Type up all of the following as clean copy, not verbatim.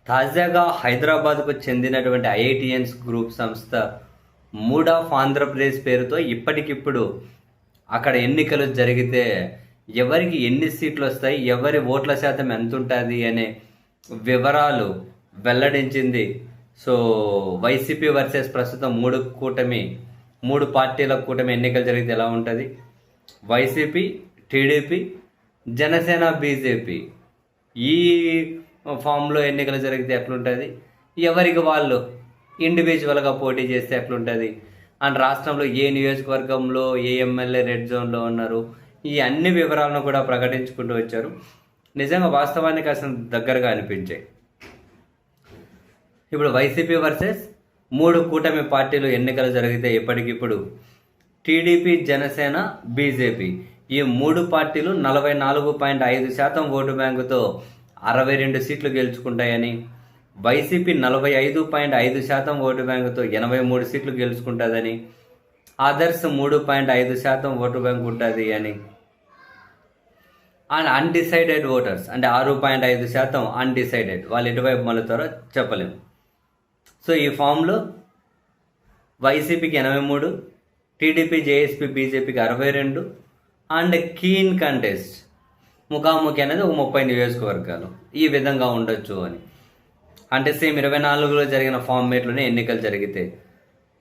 తాజాగా హైదరాబాద్కు చెందినటువంటి ఐఐటిఎన్స్ గ్రూప్ సంస్థ మూడ్ ఆఫ్ ఆంధ్రప్రదేశ్ పేరుతో ఇప్పటికిప్పుడు అక్కడ ఎన్నికలు జరిగితే ఎవరికి ఎన్ని సీట్లు వస్తాయి, ఎవరి ఓట్ల శాతం ఎంత ఉంటుంది అనే వివరాలు వెల్లడించింది. సో వైసీపీ వర్సెస్ ప్రస్తుతం మూడు పార్టీల కూటమి ఎన్నికలు జరిగితే ఎలా ఉంటుంది, వైసీపీ, టీడీపీ, జనసేన, బీజేపీ ఈ ఫామ్లో ఎన్నికలు జరిగితే ఎట్లుంటుంది, ఎవరికి వాళ్ళు ఇండివిజువల్గా పోటీ చేస్తే ఎట్లుంటుంది, అండ్ రాష్ట్రంలో ఏ నియోజకవర్గంలో ఏ ఎమ్మెల్యే రెడ్ జోన్లో ఉన్నారు, ఈ అన్ని వివరాలను కూడా ప్రకటించుకుంటూ వచ్చారు. నిజంగా వాస్తవానికి అసలు దగ్గరగా అనిపించాయి. ఇప్పుడు వైసీపీ వర్సెస్ మూడు కూటమి పార్టీలు ఎన్నికలు జరిగితే ఇప్పటికిప్పుడు టీడీపీ, జనసేన, బీజేపీ ఈ మూడు పార్టీలు 44.5% ఓటు బ్యాంకుతో 62 సీట్లు గెలుచుకుంటాయని, వైసీపీ 45.5% ఓటు బ్యాంకుతో 83 సీట్లు గెలుచుకుంటుందని, అదర్స్ 3.5% ఓటు బ్యాంకు ఉంటుంది అని, అండ్ అన్డిసైడెడ్ ఓటర్స్ అంటే 6.5% అన్డిసైడెడ్, వాళ్ళు ఎటువైపు మళ్ళుతారో చెప్పలేము. సో ఈ ఫామ్లో వైసీపీకి 83, టీడీపీ, జేఎస్పీ, బీజేపీకి 62 అండ్ కీన్ కంటెస్ట్ ముఖాముఖి అనేది ఒక 30 నియోజకవర్గాలు ఈ విధంగా ఉండొచ్చు అని. అంటే సేమ్ 24లో జరిగిన ఫార్మేట్లోనే ఎన్నికలు జరిగితే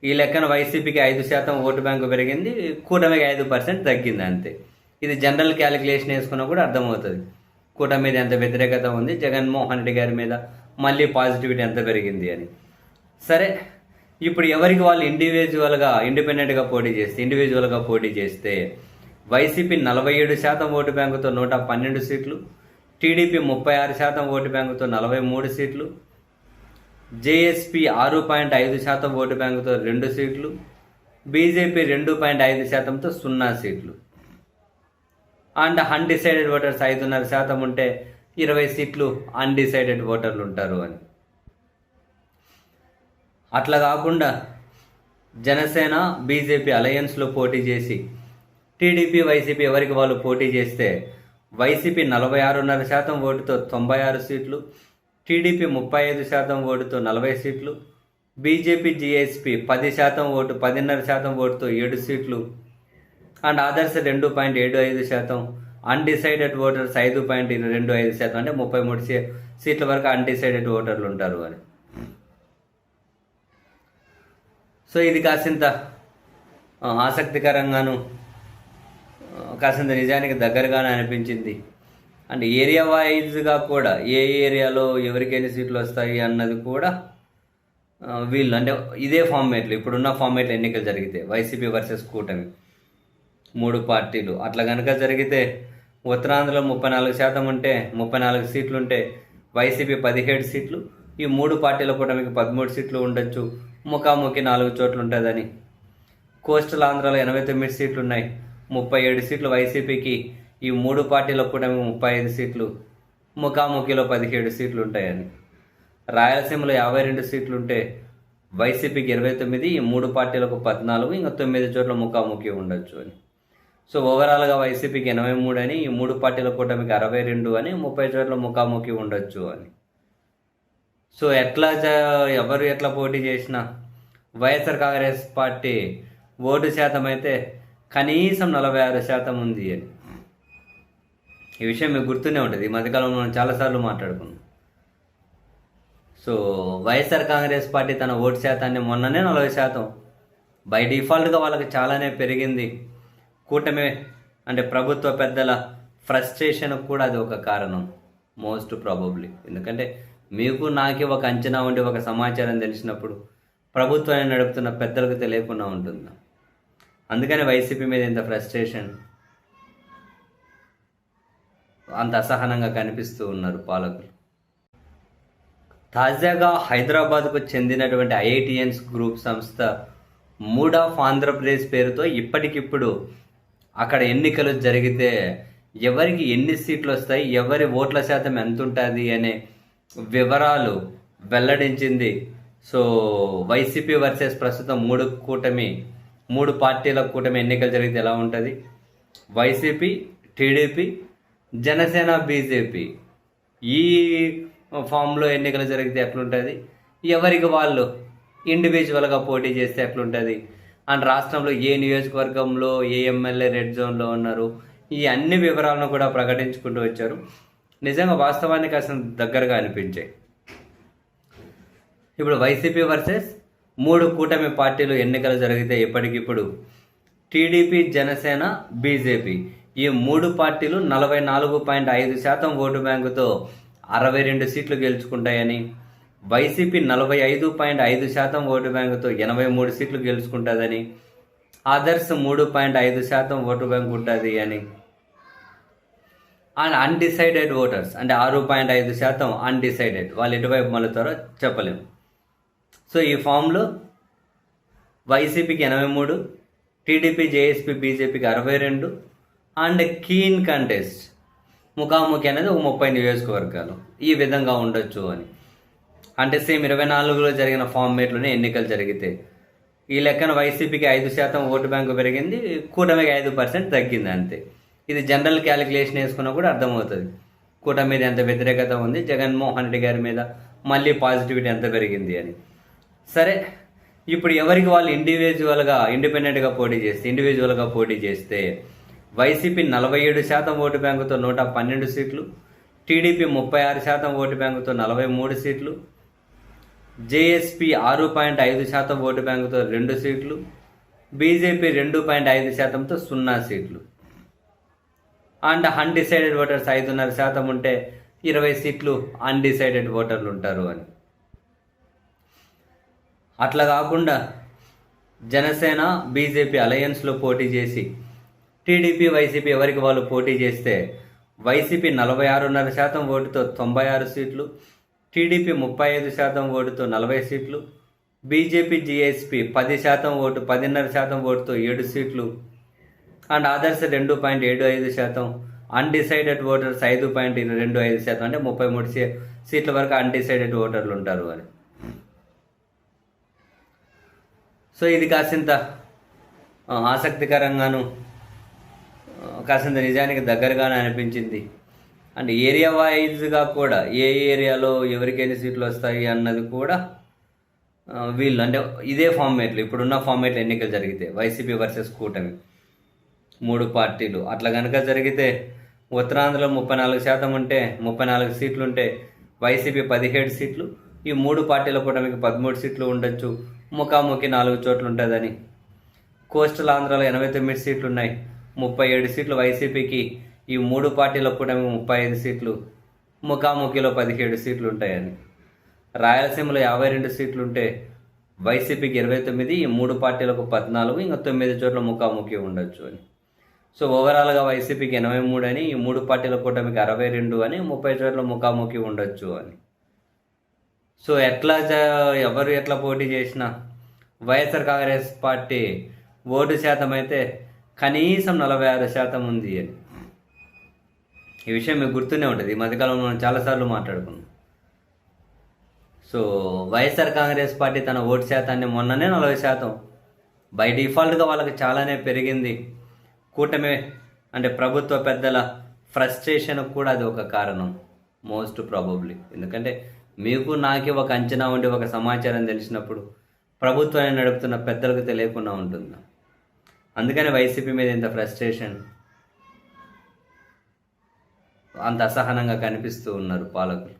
ఈ లెక్కన వైసీపీకి 5% ఓటు బ్యాంకు పెరిగింది, కూటమికి 5% తగ్గింది అంతే. ఇది జనరల్ క్యాలిక్యులేషన్ వేసుకున్నా కూడా అర్థమవుతుంది కూటమి మీద ఎంత వ్యతిరేకత ఉంది, జగన్మోహన్ రెడ్డి గారి మీద మళ్ళీ పాజిటివిటీ ఎంత పెరిగింది అని. సరే, ఇప్పుడు ఎవరికి వాళ్ళు ఇండిపెండెంట్గా పోటీ చేస్తే వైసీపీ 47% ఓటు బ్యాంకుతో 112 సీట్లు, టీడీపీ 36% ఓటు బ్యాంకుతో 43 సీట్లు, జేఎస్పీ 6.5% ఓటు బ్యాంకుతో 2 సీట్లు, బీజేపీ 2.5%తో 0 సీట్లు, అండ్ అన్డిసైడెడ్ ఓటర్స్ 5.5% ఉంటే 20 సీట్లు అన్డిసైడెడ్ ఓటర్లు ఉంటారు అని. అట్లా కాకుండా జనసేన, బీజేపీ అలయన్స్లో పోటీ చేసి టీడీపీ, వైసీపీ ఎవరికి వాళ్ళు పోటీ చేస్తే వైసీపీ 46.5% ఓటుతో 96 సీట్లు, టీడీపీ 35% ఓటుతో 40 సీట్లు, బీజేపీ, జీఎస్పీ 10% ఓటుతో 7 సీట్లు, అండ్ అదర్స్ 2.75%, అన్డిసైడెడ్ ఓటర్స్ 5.25% అంటే 33 సీట్ల వరకు అన్డిసైడెడ్ ఓటర్లు ఉంటారు అని. సో ఇది కాసింత ఆసక్తికరంగాను కాసింత నిజానికి దగ్గరగానే అనిపించింది. అండ్ ఏరియా వైజ్గా కూడా ఏ ఏరియాలో ఎవరికి ఎన్ని సీట్లు వస్తాయి అన్నది కూడా వీళ్ళు అంటే ఇదే ఫార్మేట్లు ఇప్పుడున్న ఫార్మేట్లు ఎన్నికలు జరిగితే వైసీపీ వర్సెస్ కూటమి మూడు పార్టీలు అట్లా కనుక జరిగితే ఉత్తరాంధ్రలో 34% ఉంటే 34 సీట్లు ఉంటే వైసీపీ 17 సీట్లు, ఈ మూడు పార్టీల కూటమికి 13 సీట్లు ఉండొచ్చు, ముఖాముఖి 4 చోట్ల ఉంటుందని. కోస్టల్ ఆంధ్రాలో 89 సీట్లు ఉన్నాయి, 37 సీట్లు వైసీపీకి, ఈ మూడు పార్టీల కూటమి 35 సీట్లు, ముఖాముఖిలో 17 సీట్లు ఉంటాయని. రాయలసీమలో 52 సీట్లు ఉంటే వైసీపీకి 29, ఈ మూడు పార్టీలకు 14, ఇంకా 9 చోట్ల ముఖాముఖి ఉండొచ్చు అని. సో ఓవరాల్గా వైసీపీకి 83 అని, ఈ మూడు పార్టీల కూటమికి 62 అని, 30 చోట్ల ముఖాముఖి ఉండొచ్చు అని. సో ఎవరు ఎట్లా పోటీ చేసినా వైఎస్ఆర్ కాంగ్రెస్ పార్టీ ఓటు శాతం అయితే కనీసం 46% ఉంది అని. ఈ విషయం మీకు గుర్తునే ఉంటుంది, ఈ మధ్యకాలంలో మనం చాలాసార్లు మాట్లాడుకున్నాం. సో వైఎస్ఆర్ కాంగ్రెస్ పార్టీ తన ఓటు శాతాన్ని మొన్ననే 40%, బై డిఫాల్ట్గా వాళ్ళకి చాలానే పెరిగింది. కూటమి అంటే ప్రభుత్వ పెద్దల ఫ్రస్ట్రేషన్ కూడా అది ఒక కారణం మోస్ట్ ప్రాబబ్లీ. ఎందుకంటే మీకు నాకే ఒక అంచనా ఉండి ఒక సమాచారం తెలిసినప్పుడు ప్రభుత్వాన్ని నడుపుతున్న పెద్దలకు తెలియకుండా ఉంటుంది. అందుకని వైసీపీ మీద ఇంత ఫ్రస్ట్రేషన్, అంత అసహనంగా కనిపిస్తూ ఉన్నారు పాలకులు. తాజాగా హైదరాబాద్కు చెందినటువంటి ఐఐటిఎన్స్ గ్రూప్ సంస్థ మూడ్ ఆఫ్ ఆంధ్రప్రదేశ్ పేరుతో ఇప్పటికిప్పుడు అక్కడ ఎన్నికలు జరిగితే ఎవరికి ఎన్ని సీట్లు వస్తాయి, ఎవరి ఓట్ల శాతం ఎంత ఉంటుంది అనే వివరాలు వెల్లడించింది. సో వైసీపీ వర్సెస్ ప్రస్తుతం మూడు పార్టీల కూటమి ఎన్నికలు జరిగితే ఎలా ఉంటుంది, వైసీపీ, టీడీపీ, జనసేన, బీజేపీ ఈ ఫామ్లో ఎన్నికలు జరిగితే ఎట్లుంటుంది, ఎవరికి వాళ్ళు ఇండివిజువల్గా పోటీ చేస్తే ఎట్లుంటుంది, అండ్ రాష్ట్రంలో ఏ నియోజకవర్గంలో ఏ ఎమ్మెల్యే రెడ్ జోన్లో ఉన్నారు, ఈ అన్ని వివరాలను కూడా ప్రకటించుకుంటూ వచ్చారు. నిజంగా వాస్తవానికి అసలు దగ్గరగా అనిపించాయి. ఇప్పుడు వైసీపీ వర్సెస్ 3 కూటమి పార్టీలు ఎన్నికలు జరిగితే ఇప్పటికిప్పుడు టీడీపీ, జనసేన, బీజేపీ ఈ 3 పార్టీలు 44.5% ఓటు బ్యాంకుతో 62 సీట్లు గెలుచుకుంటాయని, వైసీపీ 45.5% ఓటు బ్యాంకుతో 83 సీట్లు గెలుచుకుంటుందని, అదర్స్ 3.5% ఓటు బ్యాంకు ఉంటుంది అని, అండ్ అన్డిసైడెడ్ ఓటర్స్ అంటే 6.5% అన్డిసైడెడ్, వాళ్ళు ఎటువైపు మళ్ళుతారో చెప్పలేము. సో ఈ ఫామ్లో వైసీపీకి 83, టీడీపీ, జేఎస్పీ, బీజేపీకి 62 అండ్ కీన్ కంటెస్ట్ ముఖాముఖి అనేది ఒక 30 నియోజకవర్గాలు ఈ విధంగా ఉండొచ్చు అని. అంటే సేమ్ 24లో జరిగిన ఫార్మేట్లోనే ఎన్నికలు జరిగితే ఈ లెక్కన వైసీపీకి 5% ఓటు బ్యాంకు పెరిగింది, కూటమికి 5% తగ్గింది అంతే. ఇది జనరల్ క్యాలిక్యులేషన్ వేసుకున్నా కూడా అర్థమవుతుంది కూటమి మీద ఎంత వ్యతిరేకత ఉంది, జగన్మోహన్ రెడ్డి గారి మీద మళ్ళీ పాజిటివిటీ ఎంత పెరిగింది అని. సరే, ఇప్పుడు ఎవరికి వాళ్ళు ఇండిపెండెంట్గా పోటీ చేస్తే వైసీపీ 47% ఓటు బ్యాంకుతో 112 సీట్లు, టీడీపీ 36% ఓటు బ్యాంకుతో 43 సీట్లు, జేఎస్పీ 6.5% ఓటు బ్యాంకుతో 2 సీట్లు, బీజేపీ 2.5%తో 0 సీట్లు, అండ్ అన్డిసైడెడ్ ఓటర్స్ 5.5% ఉంటే 20 సీట్లు అన్డిసైడెడ్ ఓటర్లు ఉంటారు అని. అట్లా కాకుండా జనసేన, బీజేపీ అలయన్స్లో పోటీ చేసి టీడీపీ, వైసీపీ ఎవరికి వాళ్ళు పోటీ చేస్తే వైసీపీ 46.5% ఓటుతో 96 సీట్లు, టీడీపీ 35% ఓటుతో 40 సీట్లు, బీజేపీ, జీఎస్పీ 10% ఓటు 10.5% ఓటుతో 7 సీట్లు, అండ్ అదర్స్ 2.75%, అన్డిసైడెడ్ ఓటర్స్ 5.25%, అంటే 33 సీట్ల వరకు అన్డిసైడెడ్ ఓటర్లు ఉంటారు అని. సో ఇది కాసింత ఆసక్తికరంగాను కాసింత నిజానికి దగ్గరగానే అనిపించింది. అండ్ ఏరియా వైజ్గా కూడా ఏ ఏరియాలో ఎవరికి ఎన్ని సీట్లు వస్తాయి అన్నది కూడా వీళ్ళు అంటే ఇదే ఫార్మేట్లు, ఇప్పుడున్న ఫార్మేట్లు ఎన్నికలు జరిగితే వైసీపీ వర్సెస్ కూటమి 3 పార్టీలు అట్లా కనుక జరిగితే ఉత్తరాంధ్రలో 34% ఉంటే 34 సీట్లు ఉంటే వైసీపీ 17 సీట్లు, ఈ 3 పార్టీల కూటమికి 13 సీట్లు ఉండొచ్చు, ముఖాముఖి 4 చోట్ల ఉంటుందని. కోస్టల్ ఆంధ్రాలో 89 సీట్లు ఉన్నాయి, 37 సీట్లు వైసీపీకి, ఈ 3 పార్టీల కూటమి 35 సీట్లు, ముఖాముఖిలో 17 సీట్లు ఉంటాయని. రాయలసీమలో 52 సీట్లు ఉంటే వైసీపీకి 29, ఈ 3 పార్టీలకు 14, ఇంకా 9 చోట్ల ముఖాముఖి ఉండొచ్చు అని. సో ఓవరాల్గా వైసీపీకి 83 అని, ఈ 3 పార్టీల కూటమికి 62 అని, 30 చోట్ల ముఖాముఖి ఉండొచ్చు అని. సో ఎవరు ఎట్లా పోటీ చేసినా వైఎస్ఆర్ కాంగ్రెస్ పార్టీ ఓటు శాతం అయితే కనీసం 46% ఉంది అని. ఈ విషయం మీకు గుర్తునే ఉంటుంది, ఈ మధ్యకాలంలో మనం చాలాసార్లు మాట్లాడుకున్నాం. సో వైఎస్ఆర్ కాంగ్రెస్ పార్టీ తన ఓటు శాతాన్ని మొన్ననే 40%, బై డిఫాల్ట్గా వాళ్ళకి చాలానే పెరిగింది. కూటమి అంటే ప్రభుత్వ పెద్దల ఫ్రస్ట్రేషన్ కూడా అది ఒక కారణం మోస్ట్ ప్రాబబ్లీ. ఎందుకంటే మీకు నాకే ఒక అంచనా ఉండి ఒక సమాచారం తెలిసినప్పుడు ప్రభుత్వాన్ని నడుపుతున్న పెద్దలకు తెలియకుండా ఉంటుంది. అందుకని వైసీపీ మీద ఇంత ఫ్రస్ట్రేషన్, అంత అసహనంగా కనిపిస్తూ ఉన్నారు పాలకులు.